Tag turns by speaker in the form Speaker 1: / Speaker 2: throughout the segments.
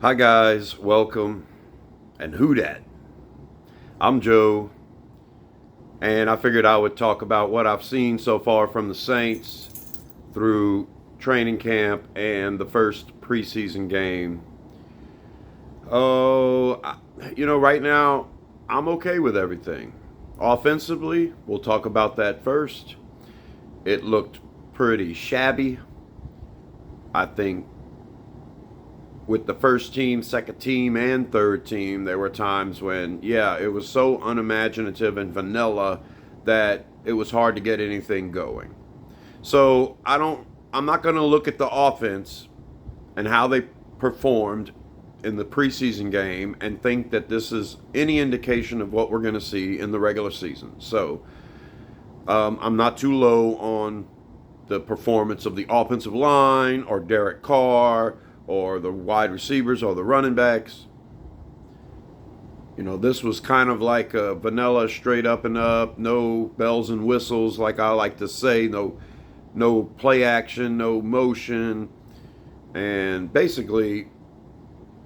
Speaker 1: Hi guys, welcome, and who dat? I'm Joe, and I figured I would talk about what I've seen so far from the Saints through training camp and the first preseason game. Right now I'm okay with everything. Offensively, we'll talk about that first. It looked pretty shabby. I think with the first team, second team, and third team, there were times when, it was so unimaginative and vanilla that it was hard to get anything going. So I'm not going to look at the offense and how they performed in the preseason game and think that this is any indication of what we're going to see in the regular season. So I'm not too low on the performance of the offensive line or Derek Carr or the wide receivers or the running backs. This was kind of like a vanilla, straight up and up, no bells and whistles, like I like to say, no play action, no motion. And basically,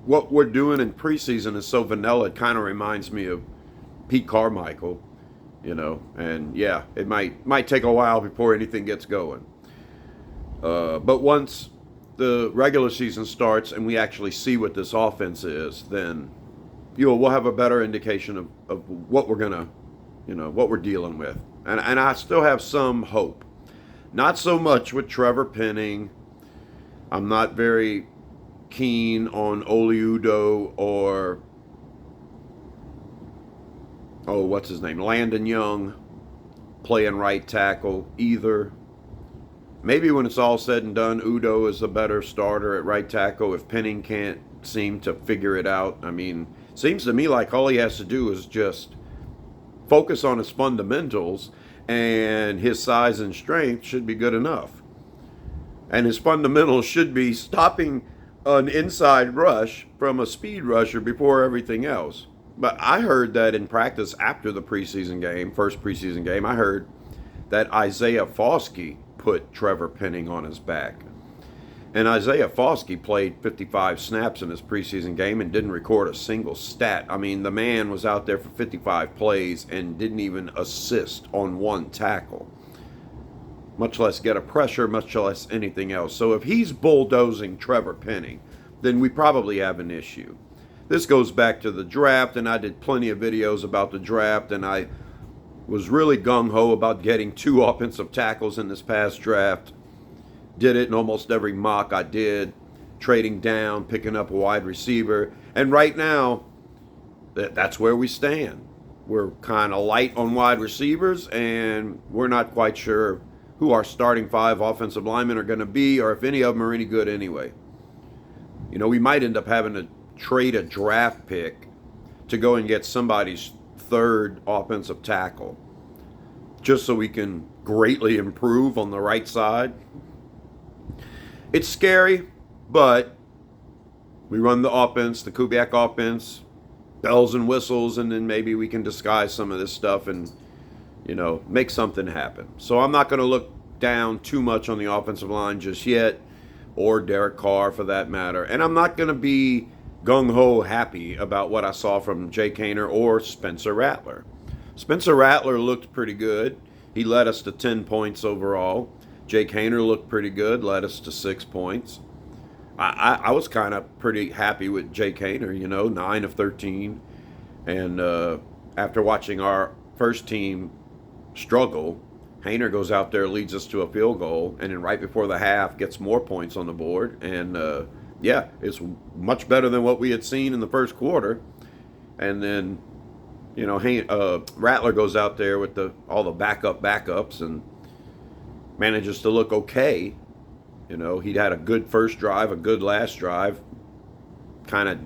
Speaker 1: what we're doing in preseason is so vanilla, it kind of reminds me of Pete Carmichael, and it might take a while before anything gets going. But once the regular season starts and we actually see what this offense is, then we'll have a better indication of what we're gonna, what we're dealing with. And I still have some hope. Not so much with Trevor Penning. I'm not very keen on Oli Udoh or what's his name? Landon Young playing right tackle either. Maybe when it's all said and done, Udoh is a better starter at right tackle if Penning can't seem to figure it out. I mean, seems to me like all he has to do is just focus on his fundamentals, and his size and strength should be good enough. And his fundamentals should be stopping an inside rush from a speed rusher before everything else. But I heard that in practice after the preseason game, first preseason game, I heard that Isaiah Foskey put Trevor Penning on his back. And Isaiah Foskey played 55 snaps in his preseason game and didn't record a single stat. I mean, the man was out there for 55 plays and didn't even assist on one tackle, much less get a pressure, much less anything else. So if he's bulldozing Trevor Penning, then we probably have an issue. This goes back to the draft, and I did plenty of videos about the draft, and I was really gung-ho about getting 2 offensive tackles in this past draft. Did it in almost every mock I did, trading down, picking up a wide receiver. And right now, that's where we stand. We're kind of light on wide receivers, and we're not quite sure who our starting 5 offensive linemen are going to be, or if any of them are any good anyway. We might end up having to trade a draft pick to go and get somebody's 3rd offensive tackle, just so we can greatly improve on the right side. It's scary, but we run the offense, the Kubiak offense, bells and whistles, and then maybe we can disguise some of this stuff and, make something happen. So I'm not going to look down too much on the offensive line just yet, or Derek Carr for that matter. And I'm not going to be gung-ho happy about what I saw from Jake Haener or Spencer Rattler. Spencer Rattler looked pretty good. He led us to 10 points overall. Jake Haener looked pretty good, led us to 6 points. I was kind of pretty happy with Jake Haener, 9 of 13. And after watching our first team struggle, Haener goes out there, leads us to a field goal, and then right before the half gets more points on the board. And it's much better than what we had seen in the first quarter. And then, Rattler goes out there with all the backups and manages to look okay. He'd had a good first drive, a good last drive, kind of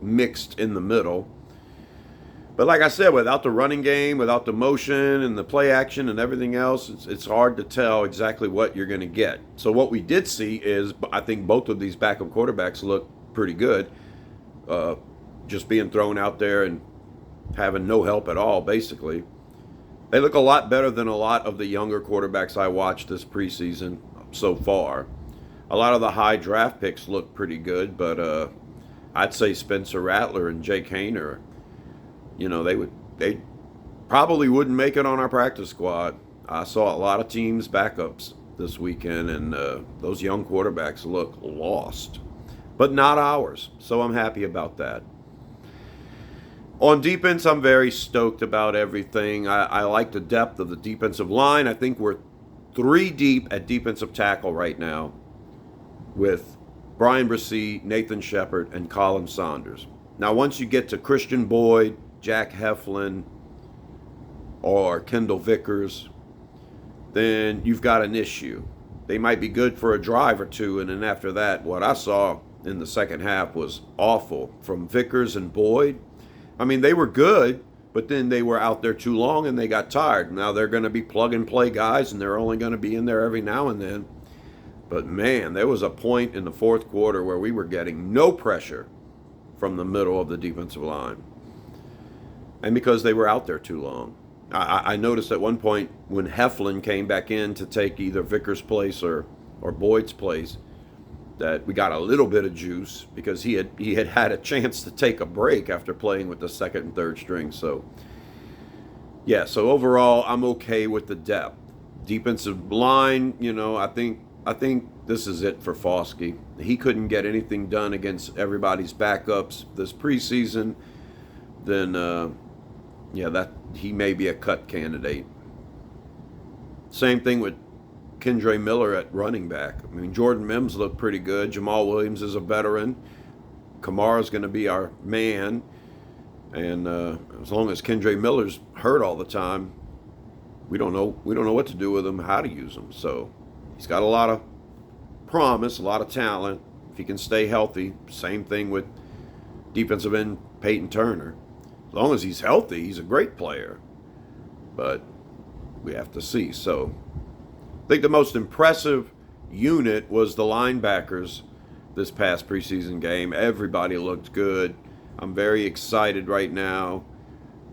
Speaker 1: mixed in the middle. But like I said, without the running game, without the motion and the play action and everything else, it's hard to tell exactly what you're going to get. So what we did see is, I think both of these backup quarterbacks look pretty good. Just being thrown out there and having no help at all, basically. They look a lot better than a lot of the younger quarterbacks I watched this preseason so far. A lot of the high draft picks look pretty good, but I'd say Spencer Rattler and Jake Hayner, they probably wouldn't make it on our practice squad. I saw a lot of teams backups this weekend, and those young quarterbacks look lost, but not ours. So I'm happy about that. On defense, I'm very stoked about everything. I like the depth of the defensive line. I think we're 3 deep at defensive tackle right now with Brian Bresee, Nathan Shepard, and Colin Saunders. Now, once you get to Christian Boyd, Jack Heflin, or Kendall Vickers, then you've got an issue. They might be good for a drive or two, and then after that, what I saw in the second half was awful from Vickers and Boyd. I mean, they were good, but then they were out there too long and they got tired. Now they're going to be plug-and-play guys, and they're only going to be in there every now and then. But, man, there was a point in the fourth quarter where we were getting no pressure from the middle of the defensive line. And because they were out there too long. I noticed at one point when Heflin came back in to take either Vickers' place or Boyd's place, that we got a little bit of juice because he had a chance to take a break after playing with the second and third string. So, yeah, so overall, I'm okay with the depth. Defensive line, I think this is it for Foskey. He couldn't get anything done against everybody's backups this preseason. Then, that he may be a cut candidate. Same thing with Kendre Miller at running back. I mean, Jordan Mims looked pretty good. Jamal Williams is a veteran. Kamara's going to be our man. And as long as Kendre Miller's hurt all the time, we don't know what to do with him, how to use him. So he's got a lot of promise, a lot of talent. If he can stay healthy, same thing with defensive end Peyton Turner. As long as he's healthy, he's a great player. But we have to see. So I think the most impressive unit was the linebackers this past preseason game. Everybody looked good. I'm very excited right now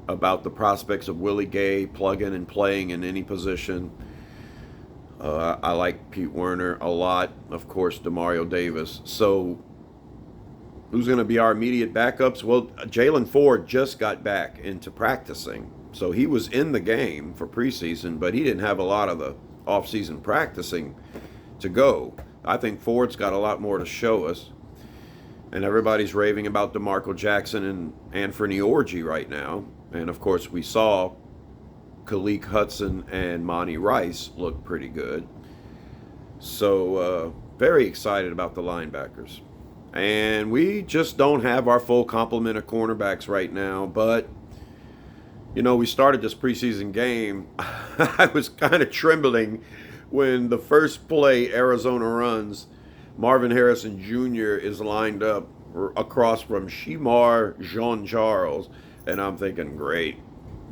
Speaker 1: about the prospects of Willie Gay plugging and playing in any position. I like Pete Werner a lot. Of course, Demario Davis. So who's going to be our immediate backups? Well, Jalen Ford just got back into practicing. So he was in the game for preseason, but he didn't have a lot of the off-season practicing to go. I think Ford's got a lot more to show us. And everybody's raving about DeMarco Jackson and Anthony Orji right now. And, of course, we saw Khaleke Hudson and Monty Rice look pretty good. So, very excited about the linebackers. And we just don't have our full complement of cornerbacks right now. But, we started this preseason game. I was kind of trembling when the first play Arizona runs, Marvin Harrison Jr. is lined up across from Shemar Jean-Charles. And I'm thinking, great,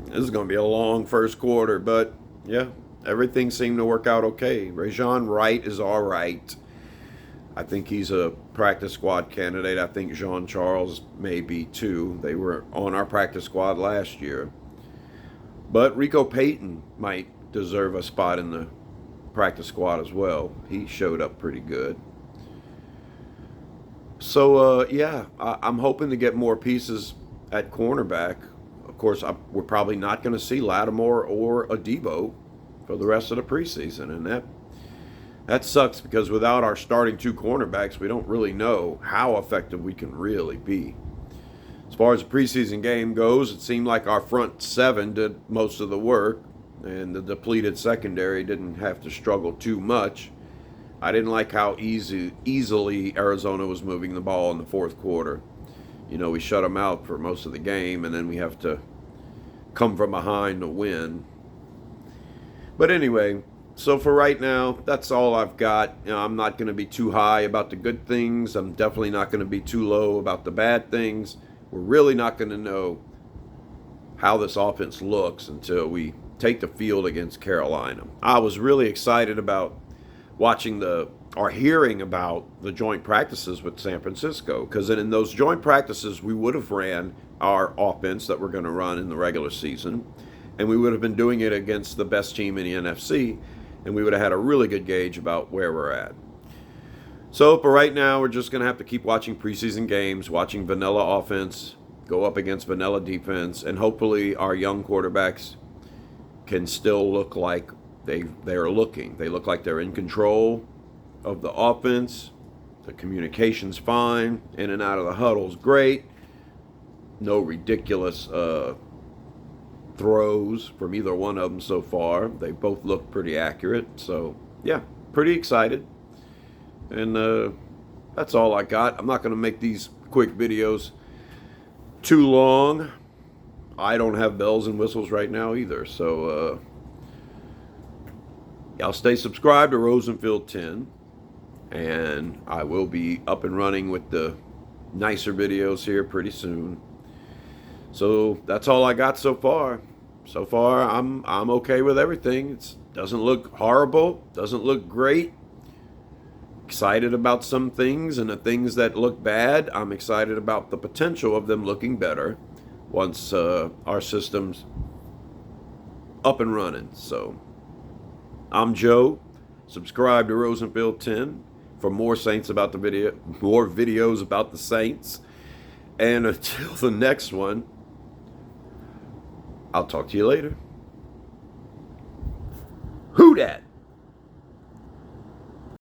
Speaker 1: this is going to be a long first quarter. But, yeah, everything seemed to work out okay. Rajon Wright is all right. I think he's a practice squad candidate. I think Jean-Charles may be too. They were on our practice squad last year. But Rico Payton might deserve a spot in the practice squad as well. He showed up pretty good. So, I'm hoping to get more pieces at cornerback. Of course, we're probably not going to see Lattimore or Adebo for the rest of the preseason. And that sucks because without our starting 2 cornerbacks, we don't really know how effective we can really be. As far as the preseason game goes, it seemed like our front 7 did most of the work, and the depleted secondary didn't have to struggle too much. I didn't like how easily Arizona was moving the ball in the fourth quarter. We shut them out for most of the game, and then we have to come from behind to win. But anyway, so for right now, that's all I've got. I'm not going to be too high about the good things. I'm definitely not going to be too low about the bad things. We're really not going to know how this offense looks until we take the field against Carolina. I was really excited about watching hearing about the joint practices with San Francisco, because in those joint practices we would have ran our offense that we're going to run in the regular season, and we would have been doing it against the best team in the NFC, and we would have had a really good gauge about where we're at. So for right now, we're just going to have to keep watching preseason games, watching vanilla offense go up against vanilla defense, and hopefully our young quarterbacks can still look like they're looking. They look like they're in control of the offense. The communication's fine. In and out of the huddle's great. No ridiculous throws from either one of them so far. They both look pretty accurate. So, yeah, pretty excited. And that's all I got. I'm not going to make these quick videos too long. I don't have bells and whistles right now either. So, y'all stay subscribed to Rosenfield 10. And I will be up and running with the nicer videos here pretty soon. So that's all I got so far. So far, I'm okay with everything. It doesn't look horrible, doesn't look great. Excited about some things, and the things that look bad, I'm excited about the potential of them looking better once our system's up and running. So I'm Joe. Subscribe to Rosenfield 10 for more videos about the Saints. And until the next one, I'll talk to you later.